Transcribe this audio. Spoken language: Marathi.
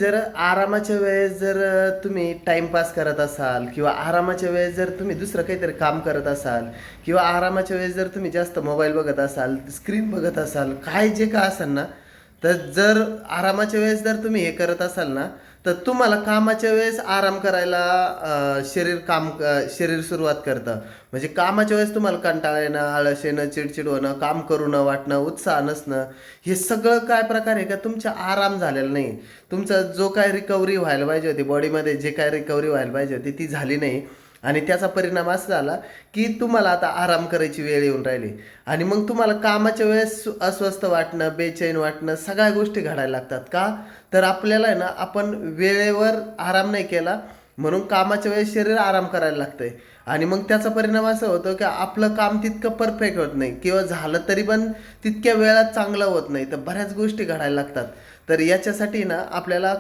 जर आरामाच्या वेळेस जर तुम्ही टाईमपास करत असाल किंवा आरामाच्या वेळेस जर तुम्ही दुसरं काहीतरी काम करत असाल किंवा आरामाच्या वेळेस जर तुम्ही जास्त मोबाईल बघत असाल, स्क्रीन बघत असाल, काय जे का असाल ना, तर जर आरामाच्या वेळेस जर तुम्ही हे करत असाल ना, तर तुम्हाला कामाच्या वेळेस आराम करायला शरीर सुरुवात करतं. म्हणजे कामाच्या वेळेस तुम्हाला कंटाळा येणं, आळस येणं, चिडचिड होणं, काम करू न वाटणं, उत्साह नसणं, हे सगळं काय प्रकार आहे का तुमचा आराम झालेला नाही. तुमचा जो काय रिकव्हरी व्हायला पाहिजे होती बॉडीमध्ये, जे काय रिकव्हरी व्हायला पाहिजे होती ती झाली नाही. आणि त्याचा परिणाम असा झाला की तुम्हाला आता आराम करायची वेळ येऊन राहिली. आणि मग तुम्हाला कामाच्या वेळेस अस्वस्थ वाटणं, बेचैन वाटणं, सगळ्या गोष्टी घडायला लागतात. का? तर आपल्याला आहे ना, आपण वेळेवर आराम नाही केला म्हणून कामाच्या वेळेस शरीर आराम करायला लागतंय. आणि मग त्याचा परिणाम असा होतो की आपलं काम तितकं परफेक्ट होत नाही किंवा झालं तरी पण तितक्या वेळात चांगलं होत नाही. तर बऱ्याच गोष्टी घडायला लागतात. तर याच्यासाठी ना आपल्याला